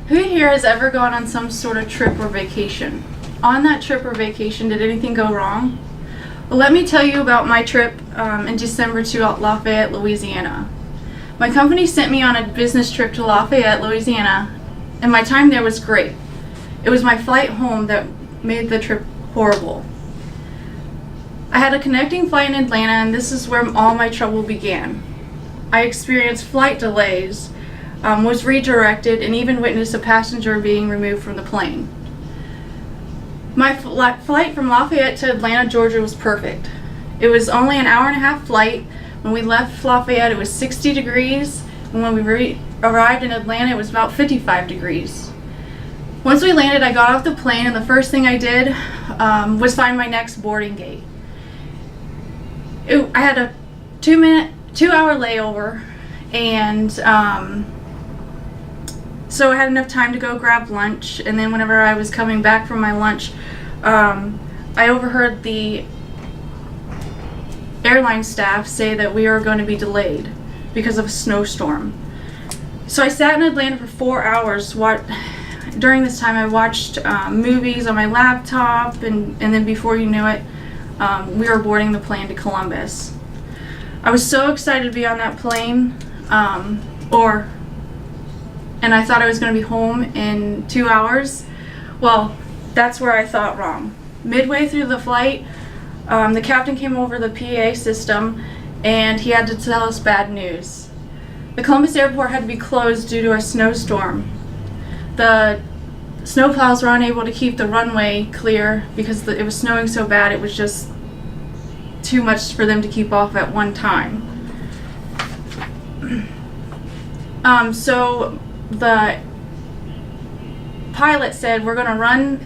Who here has ever gone on some sort of trip or vacation? On that trip or vacation, did anything go wrong? Well, let me tell you about my trip in December to Lafayette, Louisiana. My company sent me on a business trip to Lafayette, Louisiana, and my time there was great. It was my flight home that made the trip horrible. I had a connecting flight in Atlanta, and this is where all my trouble began. I experienced flight delays, was redirected, and even witnessed a passenger being removed from the plane. My flight from Lafayette to Atlanta, Georgia was perfect. It was only an hour and a half flight. When we left Lafayette, it was 60 degrees, and when we arrived in Atlanta, it was about 55 degrees. Once we landed, I got off the plane, and the first thing I did was find my next boarding gate. I had a 2-hour layover, and so I had enough time to go grab lunch. And then whenever I was coming back from my lunch, I overheard the airline staff say that we were going to be delayed because of a snowstorm. So I sat in Atlanta for 4 hours. During this time, I watched movies on my laptop, and then before you knew it, we were boarding the plane to Columbus. I was so excited to be on that plane, and I thought I was going to be home in 2 hours. Well, that's where I thought wrong. Midway through the flight, the captain came over the PA system, and he had to tell us bad news. The Columbus airport had to be closed due to a snowstorm. The snowplows were unable to keep the runway clear because it was snowing so bad. It was just too much for them to keep off at one time. So the pilot said, we're going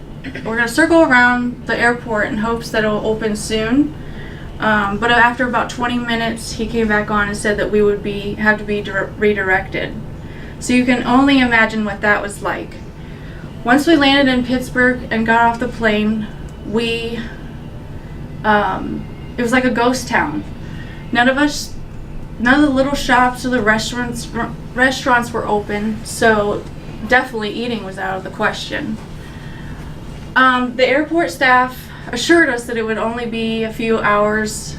to circle around the airport in hopes that it'll open soon. But after about 20 minutes, he came back on and said that we would have to be redirected. So you can only imagine what that was like. Once we landed in Pittsburgh and got off the plane, it was like a ghost town. None of the little shops or the restaurants were open, so definitely eating was out of the question. The airport staff assured us that it would only be a few hours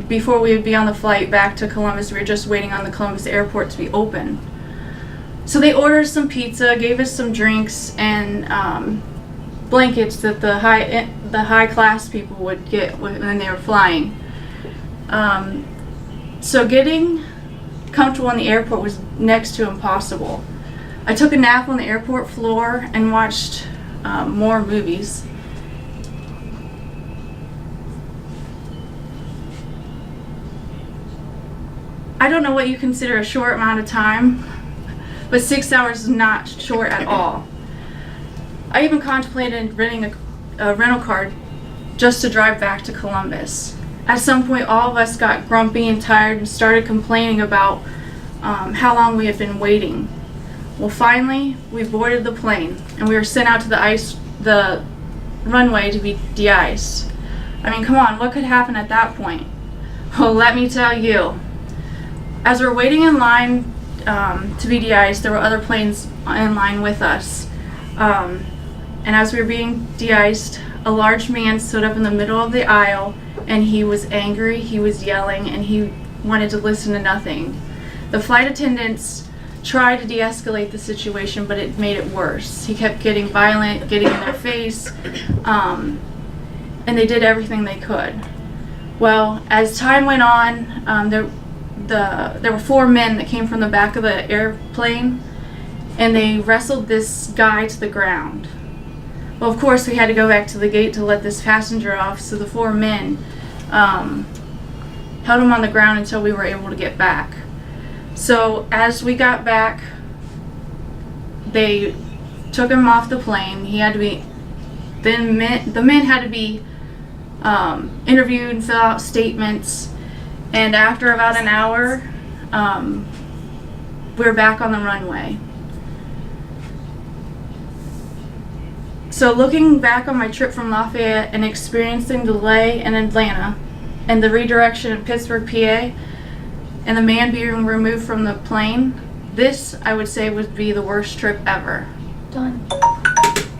before we would be on the flight back to Columbus. We were just waiting on the Columbus airport to be open. So they ordered some pizza, gave us some drinks, and blankets that the high class people would get when they were flying. So getting comfortable in the airport was next to impossible. I took a nap on the airport floor and watched more movies. I don't know what you consider a short amount of time, but 6 hours is not short at all. I even contemplated renting a rental car just to drive back to Columbus. At some point, all of us got grumpy and tired and started complaining about how long we had been waiting. Well, finally, we boarded the plane, and we were sent out to the runway to be de-iced. I mean, come on, what could happen at that point? Well, let me tell you. As we're waiting in line to be de-iced, there were other planes in line with us. And as we were being de-iced, a large man stood up in the middle of the aisle, and he was angry, he was yelling, and he wanted to listen to nothing. The flight attendants tried to de-escalate the situation, but it made it worse. He kept getting violent, getting in their face, and they did everything they could. Well, as time went on, there were 4 men that came from the back of the airplane, and they wrestled this guy to the ground. Well, of course, we had to go back to the gate to let this passenger off, so the 4 men held him on the ground until we were able to get back. So as we got back, they took him off the plane. The men had to be interviewed and fill out statements. And after about an hour, we were back on the runway. So looking back on my trip from Lafayette and experiencing the delay in Atlanta and the redirection in Pittsburgh, PA, and the man being removed from the plane, this, I would say, would be the worst trip ever. Done.